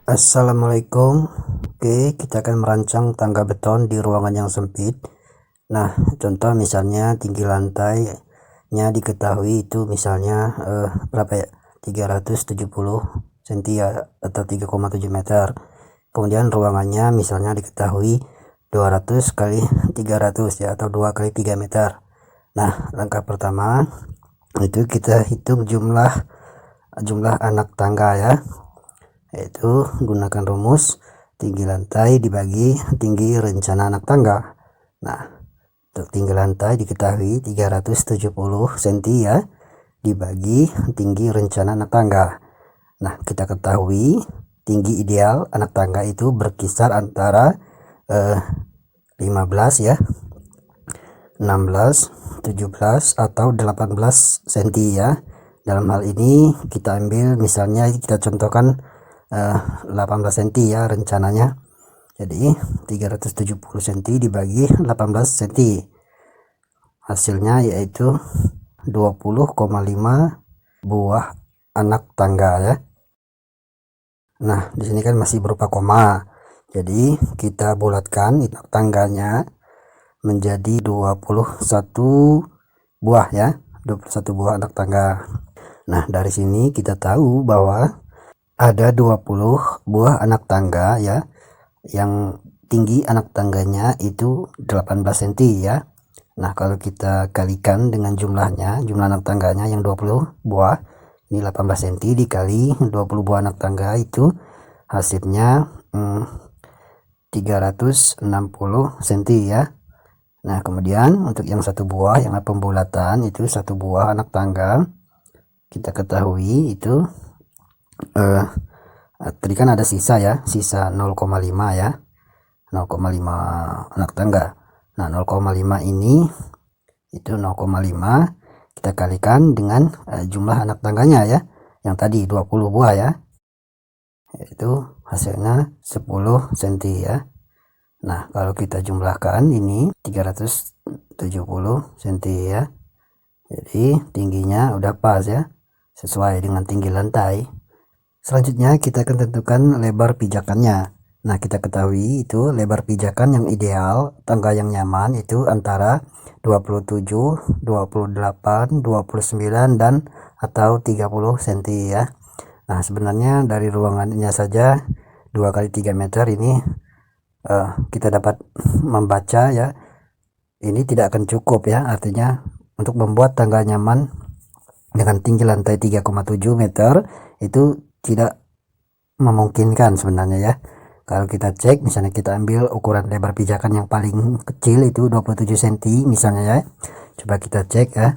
Assalamualaikum. Oke, kita akan merancang tangga beton di ruangan yang sempit. Nah, contoh misalnya tinggi lantainya diketahui itu misalnya berapa ya? 370 cm ya, atau 3,7 meter. Kemudian ruangannya misalnya diketahui 200 kali 300 ya, atau 2 kali 3 meter. Nah, langkah pertama itu kita hitung jumlah anak tangga ya, yaitu gunakan rumus tinggi lantai dibagi tinggi rencana anak tangga. Nah, untuk tinggi lantai diketahui 370 cm ya, dibagi tinggi rencana anak tangga. Nah, kita ketahui tinggi ideal anak tangga itu berkisar antara 15 ya, 16, 17 atau 18 cm ya. Dalam hal ini kita ambil misalnya, kita contohkan 18 cm ya rencananya. Jadi 370 cm dibagi 18 cm, hasilnya yaitu 20,5 buah anak tangga ya. Nah, di sini kan masih berupa koma, jadi kita bulatkan anak tangganya menjadi 21 buah ya, 21 buah anak tangga. Nah, dari sini kita tahu bahwa ada 20 buah anak tangga ya, yang tinggi anak tangganya itu 18 cm ya. Nah, kalau kita kalikan dengan jumlah anak tangganya yang 20 buah, ini 18 cm dikali 20 buah anak tangga, itu hasilnya 360 cm ya. Nah, kemudian untuk yang satu buah, yang pembulatan itu satu buah anak tangga, kita ketahui itu tadi kan ada sisa ya, sisa 0,5 ya, 0,5 anak tangga. Nah, 0,5 ini itu 0,5 kita kalikan dengan jumlah anak tangganya ya, yang tadi 20 buah ya, itu hasilnya 10 cm ya. Nah, kalau kita jumlahkan ini 370 cm ya, jadi tingginya udah pas ya, sesuai dengan tinggi lantai. Selanjutnya kita akan tentukan lebar pijakannya. Nah, kita ketahui itu lebar pijakan yang ideal, tangga yang nyaman itu antara 27, 28, 29 dan atau 30 cm ya. Nah, sebenarnya dari ruangannya saja 2 kali 3 meter ini kita dapat membaca ya, ini tidak akan cukup ya, artinya untuk membuat tangga nyaman dengan tinggi lantai 3,7 meter itu tidak memungkinkan sebenarnya ya. Kalau kita cek misalnya, kita ambil ukuran lebar pijakan yang paling kecil itu 27 cm misalnya ya, coba kita cek ya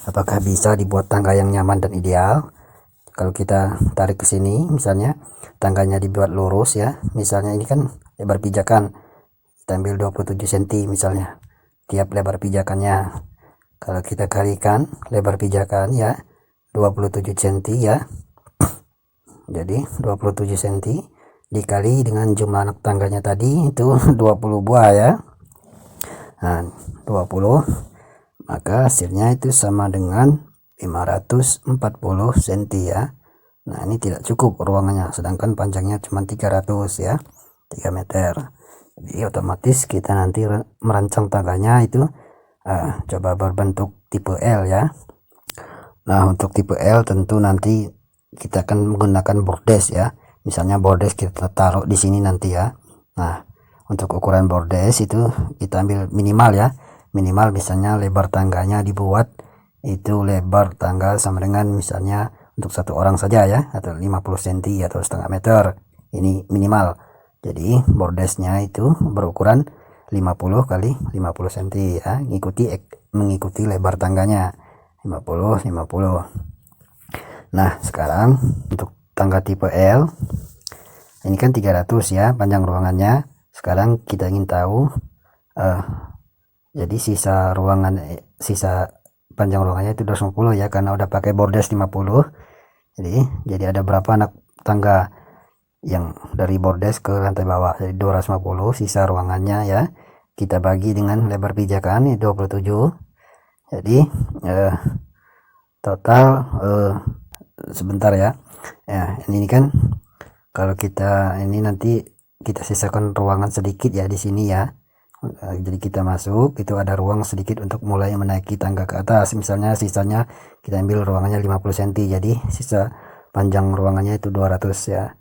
apakah bisa dibuat tangga yang nyaman dan ideal. Kalau kita tarik ke sini misalnya, tangganya dibuat lurus ya, misalnya ini kan lebar pijakan, kita ambil 27 cm misalnya tiap lebar pijakannya. Kalau kita kalikan lebar pijakan ya 27 cm ya, jadi 27 cm dikali dengan jumlah anak tangganya tadi itu 20 buah ya. Nah, 20, maka hasilnya itu sama dengan 540 cm ya. Nah, ini tidak cukup ruangannya, sedangkan panjangnya cuma 300 ya, 3 meter. Jadi otomatis kita nanti merancang tangganya itu coba berbentuk tipe L ya. Nah, untuk tipe L tentu nanti kita akan menggunakan bordes ya, misalnya bordes kita taruh di sini nanti ya. Nah, untuk ukuran bordes itu kita ambil minimal ya, minimal misalnya lebar tangganya dibuat itu lebar tangga sama dengan misalnya untuk satu orang saja ya, atau 50 cm atau setengah meter, ini minimal. Jadi bordesnya itu berukuran 50 kali 50 cm ya, mengikuti lebar tangganya 50 50. Nah, sekarang untuk tangga tipe L ini kan 300 ya panjang ruangannya. Sekarang kita ingin tahu jadi sisa panjang ruangannya itu 250 ya, karena udah pakai bordes 50. Jadi ada berapa anak tangga yang dari bordes ke lantai bawah, jadi 250 sisa ruangannya ya, kita bagi dengan lebar pijakan ini 27. Jadi total sebentar ya, ini kan kalau kita ini nanti kita sisakan ruangan sedikit ya di sini ya. Jadi kita masuk itu ada ruang sedikit untuk mulai menaiki tangga ke atas, misalnya sisanya kita ambil ruangannya 50 cm, jadi sisa panjang ruangannya itu 200 ya,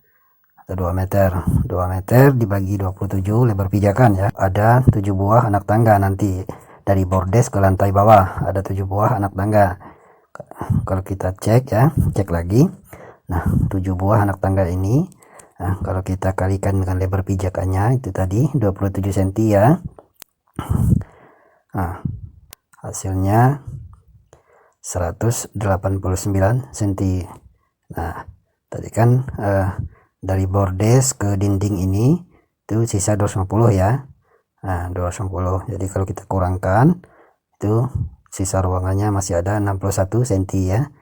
atau 2 meter. 2 meter dibagi 27 lebar pijakan ya, ada 7 buah anak tangga. Nanti dari bordes ke lantai bawah ada 7 buah anak tangga. Kalau kita cek ya, cek lagi, nah 7 buah anak tangga ini, nah kalau kita kalikan dengan lebar pijakannya itu tadi 27 cm ya, nah hasilnya 189 cm. Nah tadi kan dari bordes ke dinding ini itu sisa 250 ya, nah 250. Jadi kalau kita kurangkan itu sisa ruangannya masih ada 61 cm ya.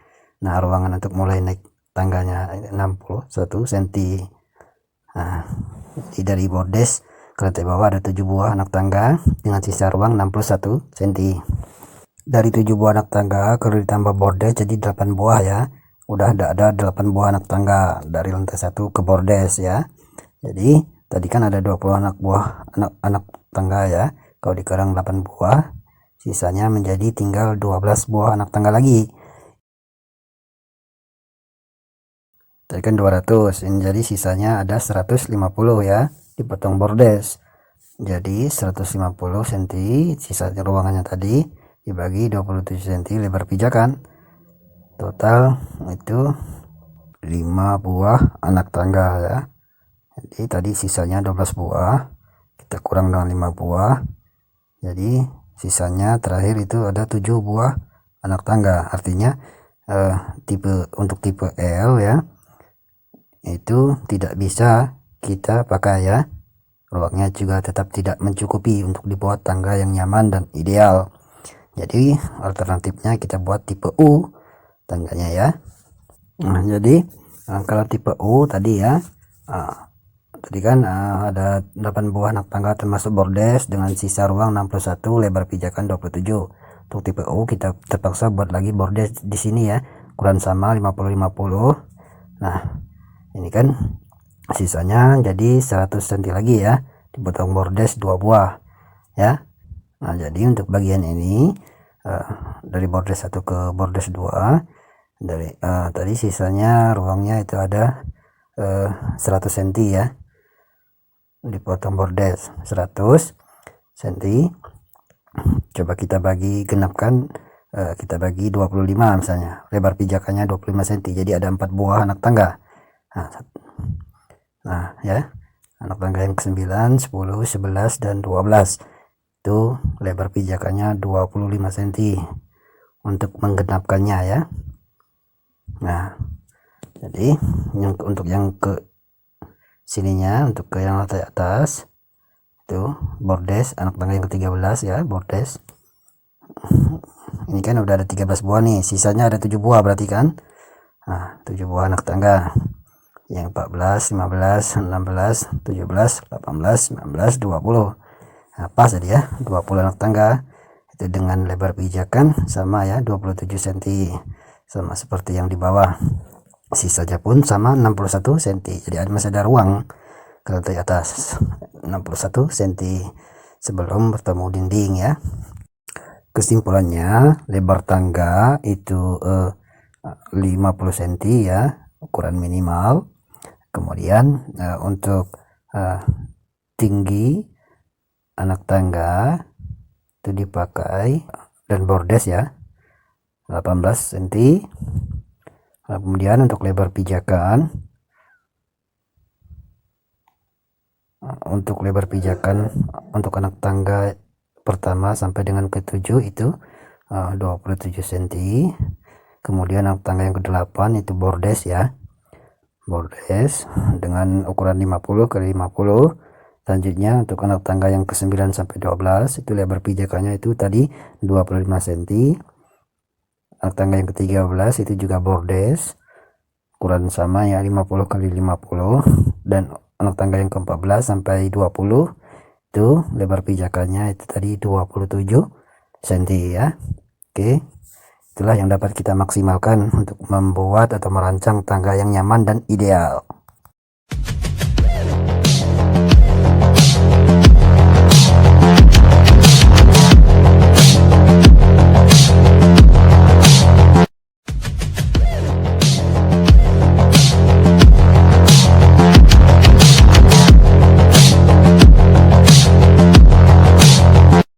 Nah ruangan untuk mulai naik tangganya 61 cm. Nah jadi dari bordes ke lantai bawah ada 7 buah anak tangga dengan sisa ruang 61 cm. Dari 7 buah anak tangga kalau ditambah bordes jadi 8 buah ya, udah ada 8 buah anak tangga dari lantai 1 ke bordes ya. Jadi tadi kan ada 20 anak tangga ya, kalau dikurang 8 buah sisanya menjadi tinggal 12 buah anak tangga lagi. Tadi kan 200, ini jadi sisanya ada 150 ya, dipotong bordes jadi 150 cm sisa ruangannya tadi dibagi 27 cm lebar pijakan, total itu 5 buah anak tangga ya. Jadi tadi sisanya 12 buah, kita kurang dengan 5 buah, jadi sisanya terakhir itu ada 7 buah anak tangga. Artinya untuk tipe L ya itu tidak bisa kita pakai ya, ruangnya juga tetap tidak mencukupi untuk dibuat tangga yang nyaman dan ideal. Jadi alternatifnya kita buat tipe U tangganya ya. Nah jadi kalau tipe U tadi ya, tadi kan ada 8 buah anak tangga termasuk bordes dengan sisa ruang 61, lebar pijakan 27. Untuk tipe U kita terpaksa buat lagi bordes di sini ya, ukuran sama 50-50. Nah ini kan sisanya jadi 100 cm lagi ya, dipotong bordes 2 buah ya. Nah jadi untuk bagian ini dari bordes 1 ke bordes 2 dari tadi sisanya ruangnya itu ada 100 cm ya, dipotong bordes 100 cm. Coba kita bagi genapkan, kita bagi 25 misalnya, lebar pijakannya 25 cm, jadi ada 4 buah anak tangga. Nah ya, anak tangga yang ke-9, 10, 11 dan 12 itu lebar pijakannya 25 cm untuk menggenapkannya ya. Nah jadi untuk yang ke sininya, untuk ke yang lantai atas itu bordes anak tangga yang ke-13 ya, bordes ini kan udah ada 13 buah nih, sisanya ada 7 buah berarti kan. Nah 7 buah anak tangga yang 14, 15, 16, 17, 18, 19, 20. Nah, pas jadi ya, 20 anak tangga itu dengan lebar pijakan sama ya, 27 cm, sama seperti yang di bawah. Sisanya pun sama 61 cm, jadi masih ada ruang ke lantai atas 61 cm sebelum bertemu dinding ya. Kesimpulannya lebar tangga itu 50 cm ya, ukuran minimal. Kemudian untuk tinggi anak tangga itu dipakai dan bordes ya 18 cm. Kemudian untuk lebar pijakan, untuk anak tangga pertama sampai dengan ke-7 itu 27 cm. Kemudian anak tangga yang ke-8 itu bordes ya, bordes dengan ukuran 50 x 50. Selanjutnya untuk anak tangga yang ke-9 sampai 12 itu lebar pijakannya itu tadi 25 cm. Anak tangga yang ke-13 itu juga bordes, ukuran sama ya, 50 x 50. Dan anak tangga yang ke-14 sampai 20 itu lebar pijakannya itu tadi 27 cm ya. Oke, itulah yang dapat kita maksimalkan untuk membuat atau merancang tangga yang nyaman dan ideal.